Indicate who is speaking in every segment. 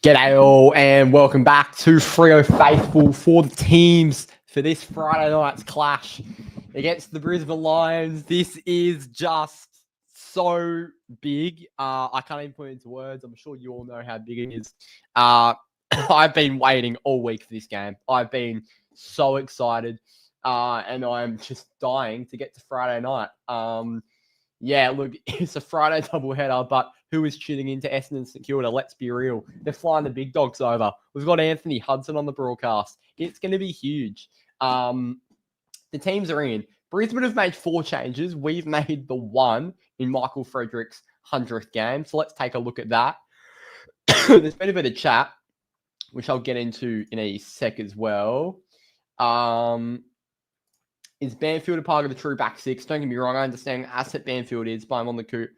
Speaker 1: G'day all and welcome back to Freo Faithful for the teams for this Friday night's clash against the Brisbane Lions. This is just so big. I can't even put it into words. I'm sure you all know how big it is. I've been waiting all week for this game. I've been so excited and I'm just dying to get to Friday night. Yeah, look, it's a Friday doubleheader, but who is tuning into Essendon and St Kilda? Let's be real. They're flying the big dogs over. We've got Anthony Hudson on the broadcast. It's going to be huge. The teams are in. Brisbane have made 4 changes. We've made the 1 in Michael Frederick's 100th game. So let's take a look at that. There's been a bit of chat, which I'll get into in a sec as well. Is Banfield a part of the true back six? Don't get me wrong. I understand asset Banfield is, but I'm on the coup.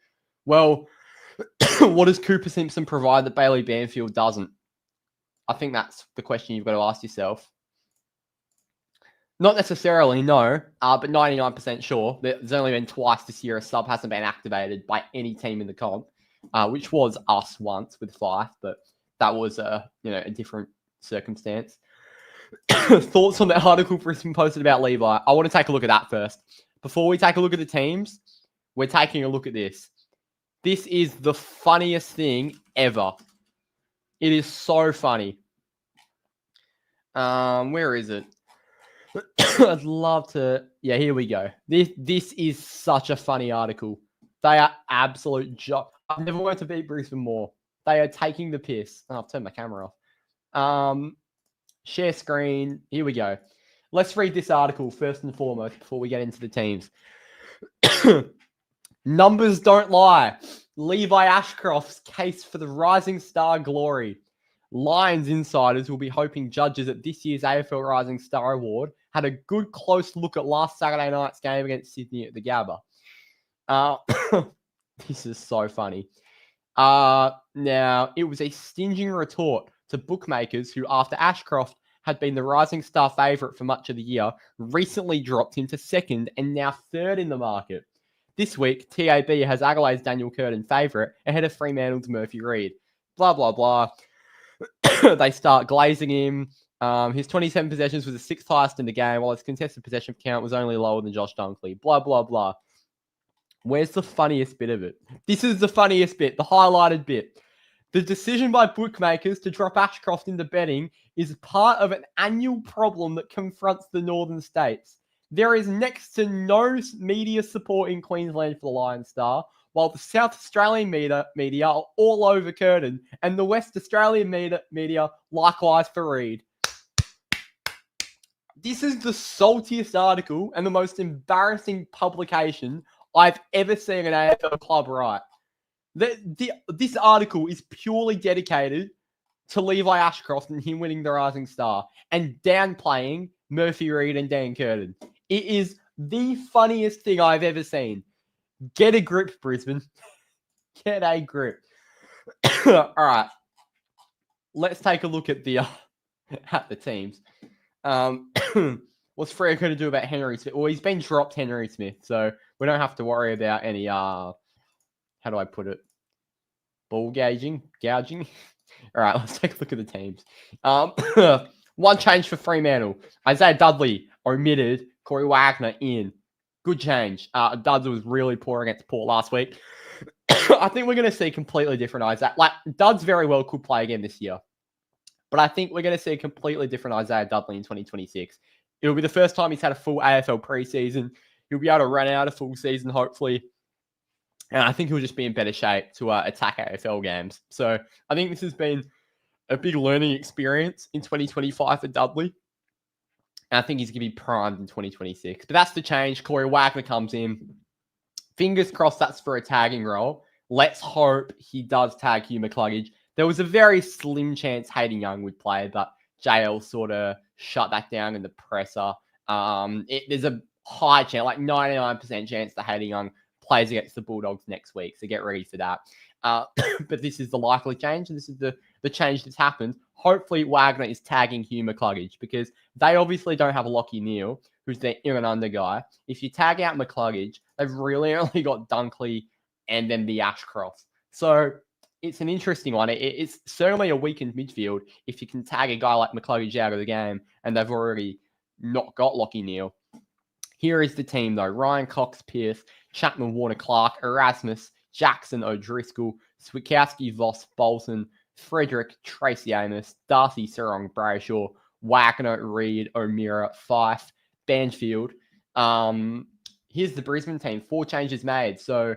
Speaker 1: Well, what does Cooper Simpson provide that Bailey Banfield doesn't? I think that's the question you've got to ask yourself. Not necessarily, no, but 99% sure. There's only been twice this year a sub hasn't been activated by any team in the comp, which was us once with Fife, but that was a different circumstance. Thoughts on the article Brisbane posted about Levi? I want to take a look at that first. Before we take a look at the teams, we're taking a look at this. This is the funniest thing ever. It is so funny. Where is it? I'd love to... Yeah, here we go. This is such a funny article. They are absolute I've never wanted to beat Brisbane more. They are taking the piss. Oh, I've turned my camera off. Share screen. Here we go. Let's read this article first and foremost before we get into the teams. Numbers don't lie. Levi Ashcroft's case for the Rising Star glory. Lions insiders will be hoping judges at this year's AFL Rising Star Award had a good close look at last Saturday night's game against Sydney at the Gabba. This is so funny. Now, it was a stinging retort to bookmakers who, after Ashcroft had been the Rising Star favourite for much of the year, recently dropped into second and now third in the market. This week, TAB has Adelaide's Daniel Curtin favourite ahead of Fremantle's Murphy Reid. Blah, blah, blah. They start glazing him. His 27 possessions was the 6th highest in the game, while his contested possession count was only lower than Josh Dunkley. Blah, blah, blah. Where's the funniest bit of it? This is the funniest bit, the highlighted bit. The decision by bookmakers to drop Ashcroft into betting is part of an annual problem that confronts the northern states. There is next to no media support in Queensland for the Lion Star, while the South Australian media are all over Curtin, and the West Australian media likewise for Reid. This is the saltiest article and the most embarrassing publication I've ever seen an AFL club write. This article is purely dedicated to Levi Ashcroft and him winning the Rising Star and downplaying Murphy Reid and Dan Curtin. It is the funniest thing I've ever seen. Get a grip, Brisbane. Get a grip. All right. Let's take a look at the teams. What's Freo going to do about Henry Smith? Well, he's been dropped, Henry Smith, so we don't have to worry about any, how do I put it? Ball gouging? All right, let's take a look at the teams. One change for Fremantle. Isaiah Dudley omitted, Corey Wagner in. Good change. Duds was really poor against Port last week. I think we're going to see completely different Isaiah. Like, Duds very well could play again this year. But I think we're going to see a completely different Isaiah Dudley in 2026. It'll be the first time he's had a full AFL preseason. He'll be able to run out a full season, hopefully. And I think he'll just be in better shape to attack AFL games. So I think this has been a big learning experience in 2025 for Dudley. And I think he's going to be primed in 2026. But that's the change. Corey Wagner comes in. Fingers crossed that's for a tagging role. Let's hope he does tag Hugh McCluggage. There was a very slim chance Hayden Young would play, but JL sort of shut that down in the presser. There's a high chance, like 99% chance that Hayden Young plays against the Bulldogs next week. So get ready for that. But this is the likely change, and this is the change that's happened. Hopefully Wagner is tagging Hugh McCluggage because they obviously don't have Lockie Neal, who's their in and under guy. If you tag out McCluggage, they've really only got Dunkley and then the Ashcrofts. So it's an interesting one. It's certainly a weakened midfield if you can tag a guy like McCluggage out of the game and they've already not got Lachie Neale. Here is the team, though. Ryan Cox, Pearce, Chapman, Warner, Clark, Erasmus, Jackson, O'Driscoll, Swikowski, Voss, Bolton, Frederick, Tracy Amos, Darcy, Serong, Brayshaw, Wagner, Reid, O'Meara, Fife, Banfield. Here's the Brisbane team. 4 changes made. So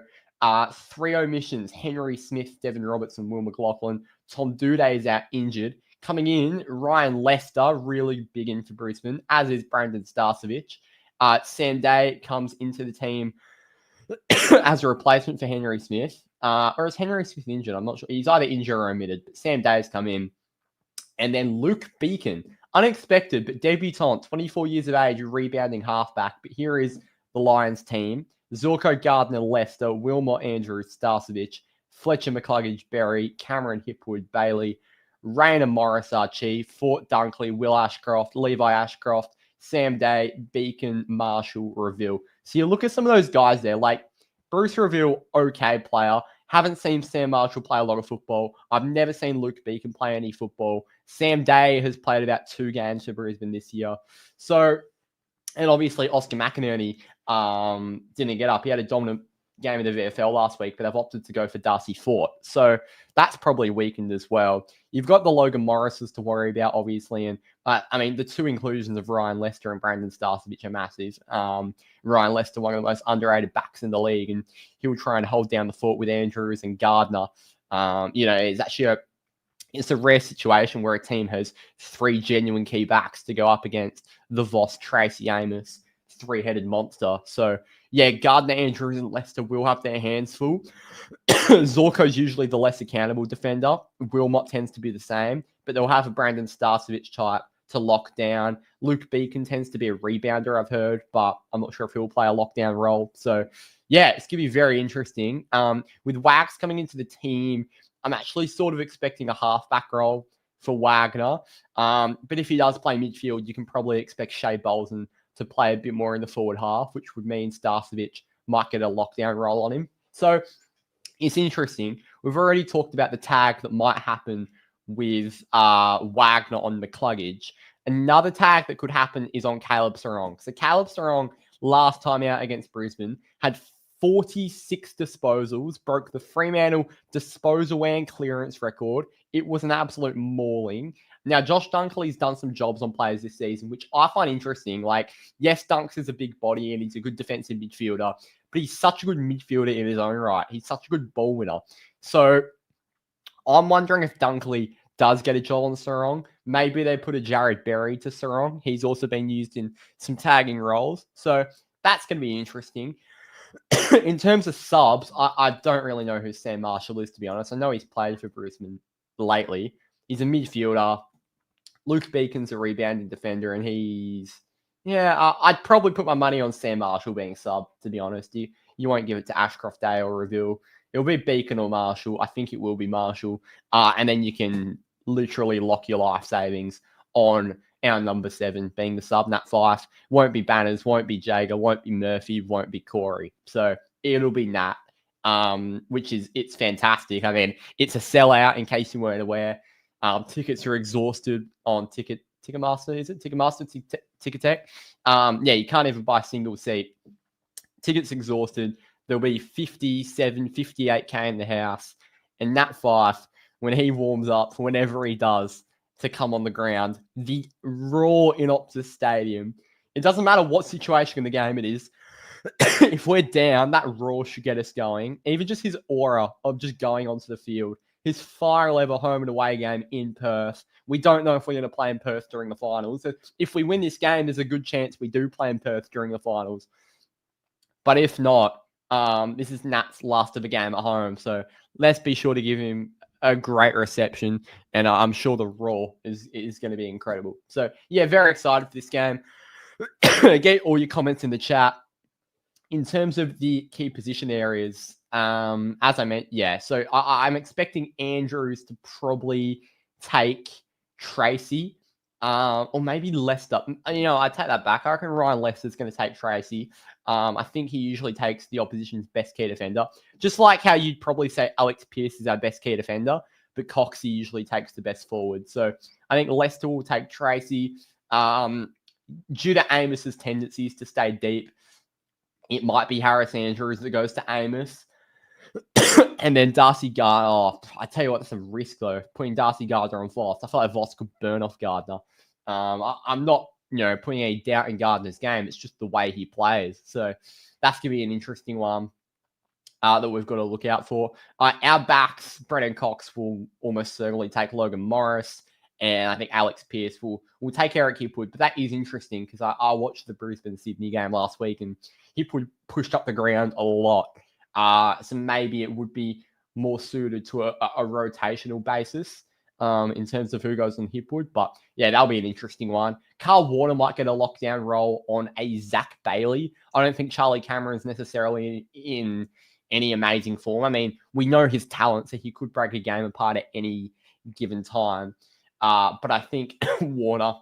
Speaker 1: 3 omissions. Henry Smith, Devin Robertson, Will McLaughlin. Tom Doedee is out injured. Coming in, Ryan Lester, really big into Brisbane, as is Brandon Starcevich. Sam Day comes into the team as a replacement for Henry Smith. Or is Henry Smith injured? I'm not sure. He's either injured or omitted, but Sam Day's come in. And then Luke Beacon, unexpected, but debutant, 24 years of age, rebounding halfback. But here is the Lions team. Zorko, Gardner, Lester, Wilmot, Andrews, Starcevich, Fletcher, McCluggage, Berry, Cameron, Hipwood, Bailey, Rayner, Morris, Archie, Fort Dunkley, Will Ashcroft, Levi Ashcroft, Sam Day, Beacon, Marshall, Reveal. So you look at some of those guys there, like Bruce Reveal, okay player. Haven't seen Sam Marshall play a lot of football. I've never seen Luke Beacon play any football. Sam Day has played about 2 games for Brisbane this year. So, and obviously Oscar McInerney didn't get up. He had a dominant game of the VFL last week, but they've opted to go for Darcy Fort. So that's probably weakened as well. You've got the Logan Morrises to worry about, obviously. And I mean, the 2 inclusions of Ryan Lester and Brandon Starcevich are massive. Ryan Lester, one of the most underrated backs in the league, and he'll try and hold down the fort with Andrews and Gardner. It's actually it's a rare situation where a team has 3 genuine key backs to go up against the Voss, Tracy Amos, 3-headed monster. So, yeah, Gardner, Andrews, and Lester will have their hands full. Zorko's usually the less accountable defender. Wilmot tends to be the same, but they'll have a Brandon Starcevich type to lock down. Luke Beacon tends to be a rebounder, I've heard, but I'm not sure if he'll play a lockdown role. So, yeah, it's going to be very interesting. With Wags coming into the team, I'm actually sort of expecting a halfback role for Wagner. But if he does play midfield, you can probably expect Shea Bolton to play a bit more in the forward half, which would mean Starcevich might get a lockdown role on him. So it's interesting. We've already talked about the tag that might happen with Wagner on McCluggage. Another tag that could happen is on Caleb Serong. So Caleb Serong, last time out against Brisbane, had 46 disposals, broke the Fremantle disposal and clearance record. It was an absolute mauling. Now, Josh Dunkley's done some jobs on players this season, which I find interesting. Like, yes, Dunks is a big body and he's a good defensive midfielder, but he's such a good midfielder in his own right. He's such a good ball winner. So I'm wondering if Dunkley does get a job on Serong. Maybe they put a Jared Berry to Serong. He's also been used in some tagging roles. So that's going to be interesting. In terms of subs, I don't really know who Sam Marshall is, to be honest. I know he's played for Brisbane lately. He's a midfielder. Luke Beacon's a rebounding defender, and I'd probably put my money on Sam Marshall being sub, to be honest. You won't give it to Ashcroft Day or Reveal. It'll be Beacon or Marshall. I think it will be Marshall. And then you can literally lock your life savings on our number 7 being the sub, Nat Fife. Won't be Banners, won't be Jager, won't be Murphy, won't be Corey. So it'll be Nat, it's fantastic. I mean, it's a sellout in case you weren't aware. Tickets are exhausted on Ticketmaster, is it? Ticketmaster, Ticketek. You can't even buy a single seat. Tickets exhausted. There'll be 57, 58K in the house. And Nat Fife, when he warms up, whenever he does, to come on the ground, the roar in Optus Stadium. It doesn't matter what situation in the game it is. If we're down, that roar should get us going. Even just his aura of just going onto the field. His fire level home and away game in Perth. We don't know if we're going to play in Perth during the finals. So if we win this game, there's a good chance we do play in Perth during the finals. But if not, this is Nat's last of a game at home. So let's be sure to give him a great reception. And I'm sure the roar is going to be incredible. So, yeah, very excited for this game. Get all your comments in the chat. In terms of the key position areas, as I meant, so I'm expecting Andrews to probably take Tracy Or maybe Leicester. I take that back. I reckon Ryan Leicester's going to take Tracy. I think he usually takes the opposition's best key defender. Just like how you'd probably say Alex Pearce is our best key defender, but Coxie usually takes the best forward. So I think Leicester will take Tracy. Due to Amos's tendencies to stay deep, it might be Harris Andrews that goes to Amos. And then Darcy Gardner. I tell you what, that's a risk though. Putting Darcy Gardner on Voss. I feel like Voss could burn off Gardner. I'm not, putting any doubt in Gardner's game. It's just the way he plays. So that's going to be an interesting one that we've got to look out for. Our backs, Brendan Cox will almost certainly take Logan Morris. And I think Alex Pearce will take Eric Hipwood. But that is interesting because I watched the Brisbane-Sydney game last week and Hipwood pushed up the ground a lot. So maybe it would be more suited to a rotational basis in terms of who goes on Hipwood. But yeah, that'll be an interesting one. Carl Warner might get a lockdown role on a Zach Bailey. I don't think Charlie Cameron's necessarily in any amazing form. I mean, we know his talent, so he could break a game apart at any given time. But I think Warner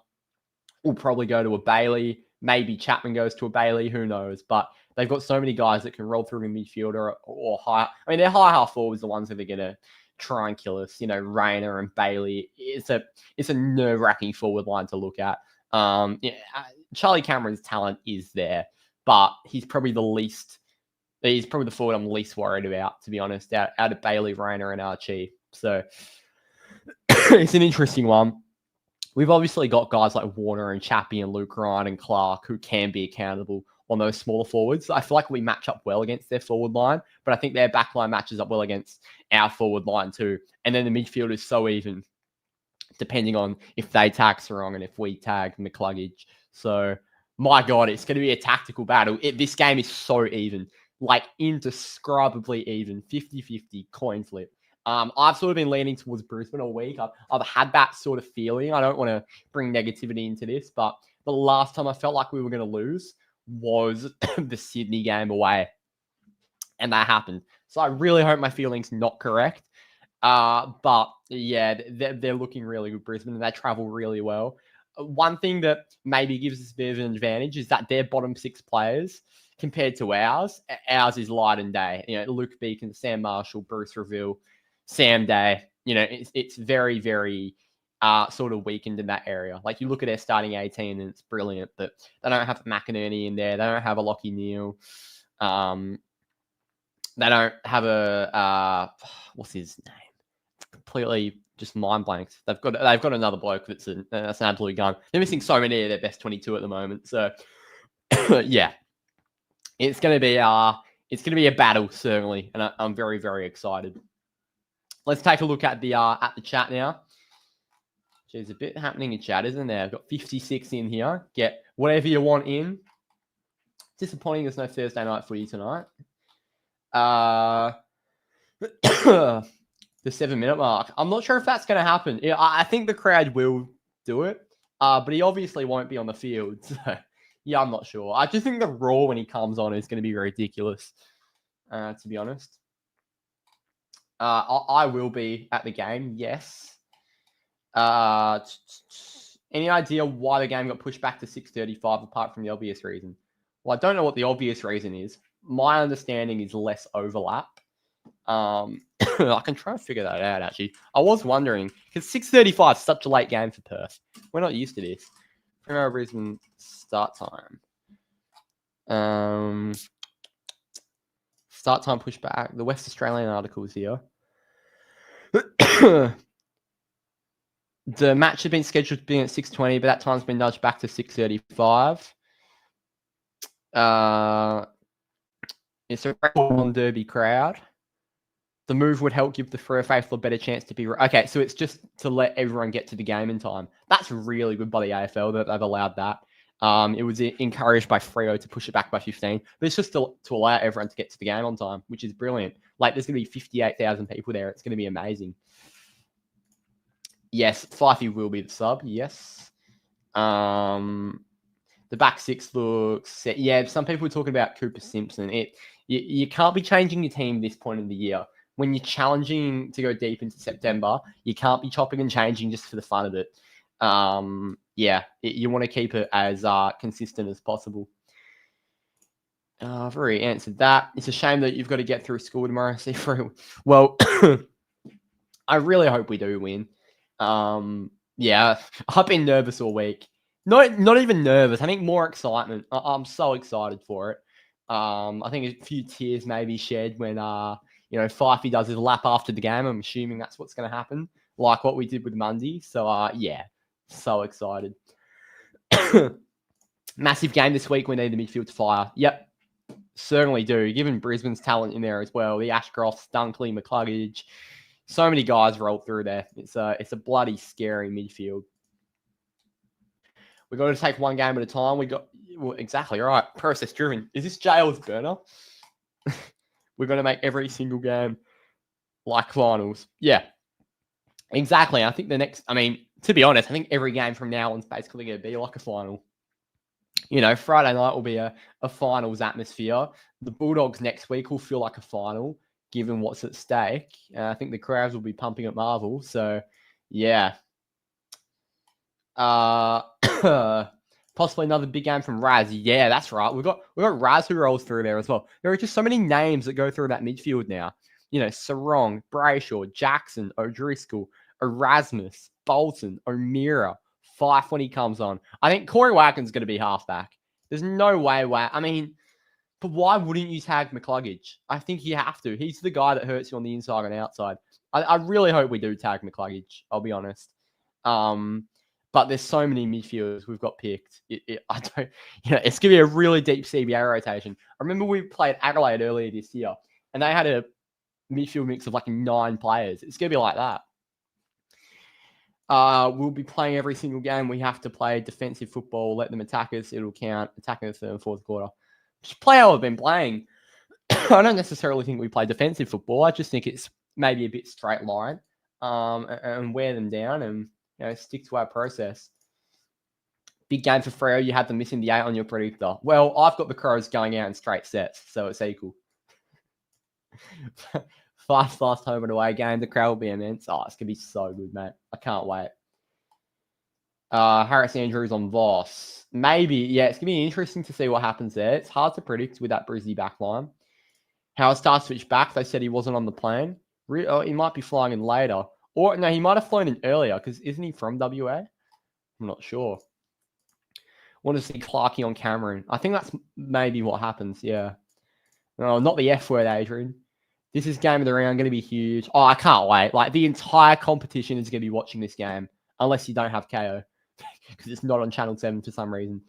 Speaker 1: will probably go to a Bailey. Maybe Chapman goes to a Bailey. Who knows? But they've got so many guys that can roll through a midfielder or high. I mean, their high half forwards are the ones that are going to try and kill us. Rayner and Bailey. It's a nerve-wracking forward line to look at. Charlie Cameron's talent is there, but he's probably the forward I'm least worried about, to be honest, out of Bailey, Rayner, and Archie. So it's an interesting one. We've obviously got guys like Warner and Chappie and Luke Ryan and Clark who can be accountable on those smaller forwards. I feel like we match up well against their forward line, but I think their back line matches up well against our forward line too. And then the midfield is so even, depending on if they tag Sarong and if we tag McCluggage. So, my God, it's going to be a tactical battle. This game is so even, like indescribably even, 50-50 coin flip. I've sort of been leaning towards Brisbane all week. I've had that sort of feeling. I don't want to bring negativity into this, but the last time I felt like we were going to lose was the Sydney game away. And that happened. So I really hope my feeling's not correct. But yeah, they're looking really good, Brisbane, and they travel really well. One thing that maybe gives us a bit of an advantage is that their bottom six players compared to ours is light and day. Luke Beacon, Sam Marshall, Bruce Reville, Sam Day, it's very, very sort of weakened in that area. Like you look at their starting 18 and it's brilliant, but they don't have McInerney in there. They don't have a Lockie Neal. They don't have a what's his name? Completely just mind blanks. They've got another bloke that's an absolute gun. They're missing so many of their best 22 at the moment. So yeah, it's gonna be a battle certainly, and I'm very, very excited. Let's take a look at the chat now. There's a bit happening in chat, isn't there? I've got 56 in here. Get whatever you want in. Disappointing there's no Thursday night footy tonight. The 7-minute mark. I'm not sure if that's going to happen. I think the crowd will do it, but he obviously won't be on the field. So, yeah, I'm not sure. I just think the roar when he comes on is going to be ridiculous, to be honest. I will be at the game, yes. Any idea why the game got pushed back to 6:35 apart from the obvious reason? Well, I don't know what the obvious reason is. My understanding is less overlap. I can try and figure that out, actually. I was wondering, because 6:35 is such a late game for Perth. We're not used to this. Freo Brisbane start time. Start time pushed back. The West Australian article is here. The match had been scheduled to be at 6:20, but that time's been nudged back to 6:35. It's a on Derby crowd. The move would help give the Freo Faithful a better chance to be... Okay, so it's just to let everyone get to the game in time. That's really good by the AFL that they've allowed that. It was encouraged by Freo to push it back by 15, but it's just to allow everyone to get to the game on time, which is brilliant. Like, there's going to be 58,000 people there. It's going to be amazing. Yes, Fifey will be the sub, yes. The back six looks... Yeah, some people are talking about Cooper Simpson. You can't be changing your team this point in the year. When you're challenging to go deep into September, you can't be chopping and changing just for the fun of it. You want to keep it as consistent as possible. I've already answered that. It's a shame that you've got to get through school tomorrow. See, well, I really hope we do win. I've been nervous all week. Not even nervous. I think more excitement. I'm so excited for it. I think a few tears may be shed when Fifey does his lap after the game. I'm assuming that's what's going to happen, like what we did with Mundy. So so excited. Massive game this week. We need the midfield to fire. Yep, certainly do. Given Brisbane's talent in there as well, the Ashcrofts, Dunkley, McCluggage, so many guys rolled through there. It's a bloody scary midfield. We've got to take one game at a time. Exactly right. Process driven. Is this jail's burner? We're going to make every single game like finals. Yeah, exactly. I think to be honest, I think every game from now on is basically going to be like a final. Friday night will be a finals atmosphere. The Bulldogs next week will feel like a final, given what's at stake. I think the crowds will be pumping at Marvel. So, yeah. Possibly another big game from Raz. Yeah, that's right. We've got Raz who rolls through there as well. There are just so many names that go through that midfield now. Sarong, Brayshaw, Jackson, O'Driscoll, Erasmus, Bolton, O'Meara, Fife when he comes on. I think Corey Wagon's going to be halfback. There's no way. But why wouldn't you tag McCluggage? I think you have to. He's the guy that hurts you on the inside and outside. I really hope we do tag McCluggage. I'll be honest. But there's so many midfielders we've got picked. It's going to be a really deep CBA rotation. I remember we played Adelaide earlier this year, and they had a midfield mix of like 9 players. It's going to be like that. We'll be playing every single game. We have to play defensive football. Let them attack us. It'll count. Attacking the third and fourth quarter. Just play how we've been playing. I don't necessarily think we play defensive football. I just think it's maybe a bit straight line, and wear them down and stick to our process. Big game for Freo. You had them missing the 8 on your predictor. Well, I've got the Crows going out in straight sets, so it's equal. Fast home and away game. The crowd will be immense. Oh, it's going to be so good, mate. I can't wait. Harris Andrews on Voss. Maybe, yeah, it's going to be interesting to see what happens there. It's hard to predict with that Brizzy back line. Howard starts switch back. They said he wasn't on the plane. He might be flying in later. Or, no, he might have flown in earlier because isn't he from WA? I'm not sure. Want to see Clarkey on Cameron. I think that's maybe what happens, yeah. No, not the F word, Adrian. This is game of the round, going to be huge. Oh, I can't wait. Like, the entire competition is going to be watching this game, unless you don't have KO, because it's not on Channel 7 for some reason.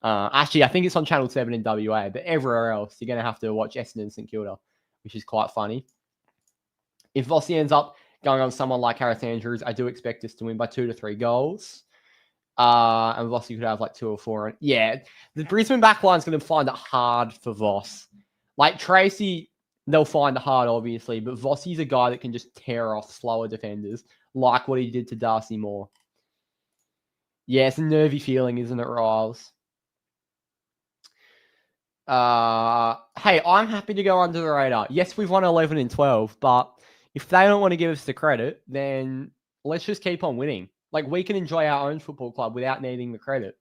Speaker 1: Actually, I think it's on Channel 7 in WA, but everywhere else, you're going to have to watch Essendon St Kilda, which is quite funny. If Vossi ends up going on someone like Harris Andrews, I do expect us to win by 2 to 3 goals. And Vossi could have like 2 or 4. Yeah, the Brisbane backline is going to find it hard for Voss. Like Tracy, they'll find it hard, obviously, but Vossi's a guy that can just tear off slower defenders, like what he did to Darcy Moore. Yeah, it's a nervy feeling, isn't it, Riles? Hey, I'm happy to go under the radar. Yes, we've won 11 and 12, but if they don't want to give us the credit, then let's just keep on winning. Like, we can enjoy our own football club without needing the credit.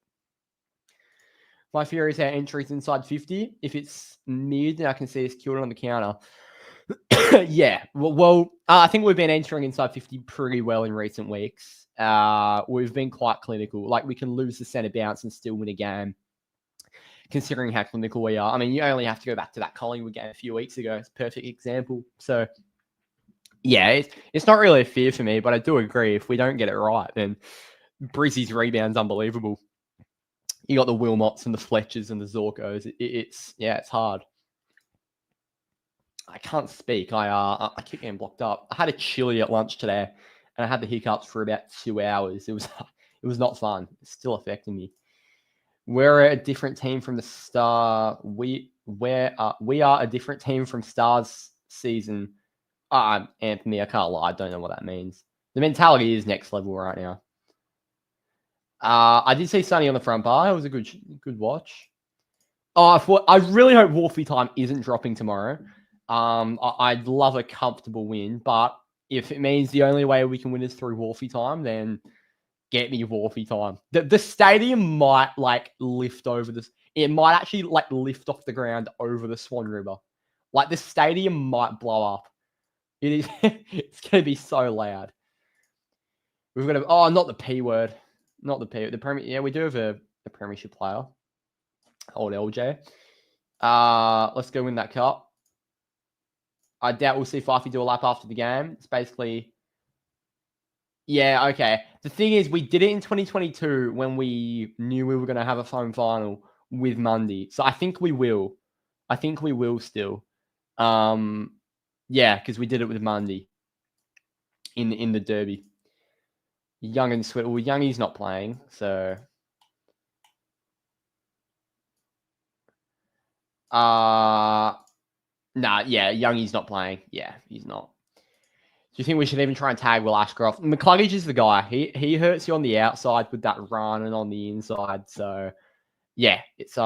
Speaker 1: My fear is our entries inside 50. If it's mid, I can see us killed on the counter. Yeah. Well, I think we've been entering inside 50 pretty well in recent weeks. We've been quite clinical. Like, we can lose the centre bounce and still win a game, considering how clinical we are. I mean, you only have to go back to that Collingwood game a few weeks ago. It's a perfect example. So, yeah, it's not really a fear for me, but I do agree. If we don't get it right, then Brizzy's rebound's unbelievable. You got the Wilmots and the Fletchers and the Zorkos. It's hard. I can't speak. I keep getting blocked up. I had a chili at lunch today, and I had the hiccups for about 2 hours. It was not fun. It's still affecting me. We're a different team from the Star. We are a different team from Stars season. Anthony, I can't lie. I don't know what that means. The mentality is next level right now. I did see Sonny on the front bar. It was a good watch. I really hope Wolfie time isn't dropping tomorrow. I'd love a comfortable win, but if it means the only way we can win is through Wolfie time, then get me Wharfie time. The stadium might like lift over this. It might actually like lift off the ground over the Swan River. Like the stadium might blow up. It is. It's gonna be so loud. We've got a not the P word, not the P. The Premier. Yeah, we do have a Premiership player. Old LJ. Let's go win that cup. I doubt we'll see Fifey do a lap after the game. It's basically, yeah, okay. The thing is, we did it in 2022 when we knew we were going to have a home final with Mundy. So I think we will. I think we will still. Yeah, because we did it with Mundy in the derby. Young and Sweat. Well, Youngie's not playing, so. Nah, yeah, Youngie's not playing. Yeah, he's not. Do you think we should even try and tag Will Ashcroft? McCluggage is the guy. He hurts you on the outside with that run and on the inside. So yeah, it's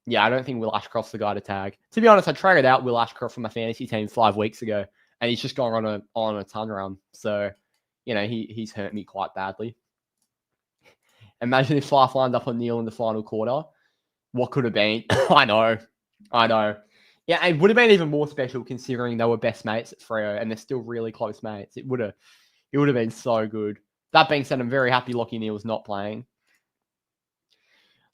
Speaker 1: yeah, I don't think Will Ashcroft's the guy to tag. To be honest, I traded out Will Ashcroft from my fantasy team 5 weeks ago, and he's just gone on a ton run. So, you know, he's hurt me quite badly. Imagine if Fife lined up on Neil in the final quarter. What could have been? I know. Yeah, it would have been even more special considering they were best mates at Freo and they're still really close mates. It would have been so good. That being said, I'm very happy Lockie Neal's not playing.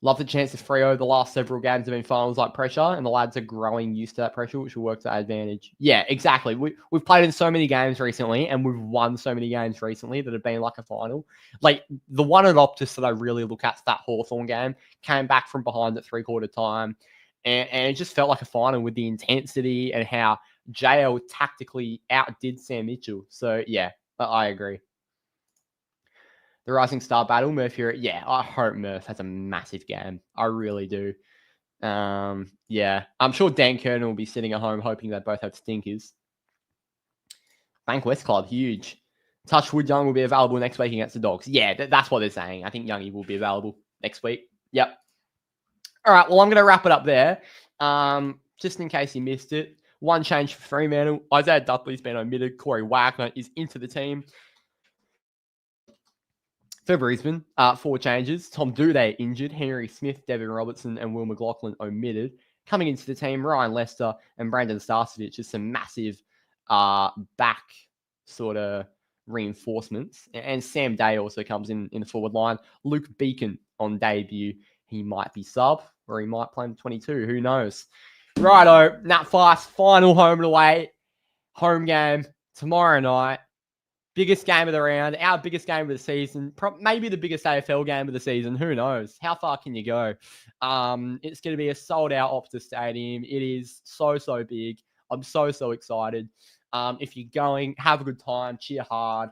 Speaker 1: Love the chance of Freo. The last several games have been finals like pressure, and the lads are growing used to that pressure, which will work to our advantage. Yeah, exactly. We've played in so many games recently, and we've won so many games recently that have been like a final. Like the one at Optus that I really look at, that Hawthorn game, came back from behind at 3/4 time, and it just felt like a final with the intensity and how JL tactically outdid Sam Mitchell. So yeah, I agree. The Rising Star Battle, Murph here. Yeah, I hope Murph has a massive game. I really do. Yeah, I'm sure Dan Kernan will be sitting at home hoping they both have stinkers. Bank West Club, huge. Touchwood Young will be available next week against the Dogs. Yeah, that's what they're saying. I think Youngie will be available next week. Yep. All right, well, I'm going to wrap it up there. Just in case you missed it, one change for Fremantle. Isaiah Dudley's been omitted. Corey Wagner is into the team. For Brisbane, 4 changes. Tom Doedee injured. Henry Smith, Devin Robertson, and Will McLaughlin omitted. Coming into the team, Ryan Lester and Brandon Starcevich. Just some massive back sort of reinforcements. And Sam Day also comes in the forward line. Luke Beacon on debut. He might be sub or he might play in 22. Who knows? Righto, Nat Fife's final home and away home game tomorrow night. Biggest game of the round, our biggest game of the season, maybe the biggest AFL game of the season. Who knows? How far can you go? It's going to be a sold-out Optus Stadium. It is so big. I'm so excited. If you're going, have a good time, cheer hard.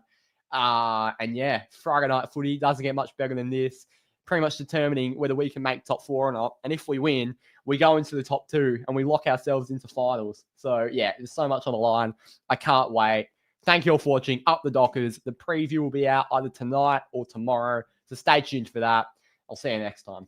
Speaker 1: And yeah, Friday night footy doesn't get much better than this. Pretty much determining whether we can make top 4 or not. And if we win, we go into the top 2 and we lock ourselves into finals. So yeah, there's so much on the line. I can't wait. Thank you all for watching Up the Dockers. The preview will be out either tonight or tomorrow. So stay tuned for that. I'll see you next time.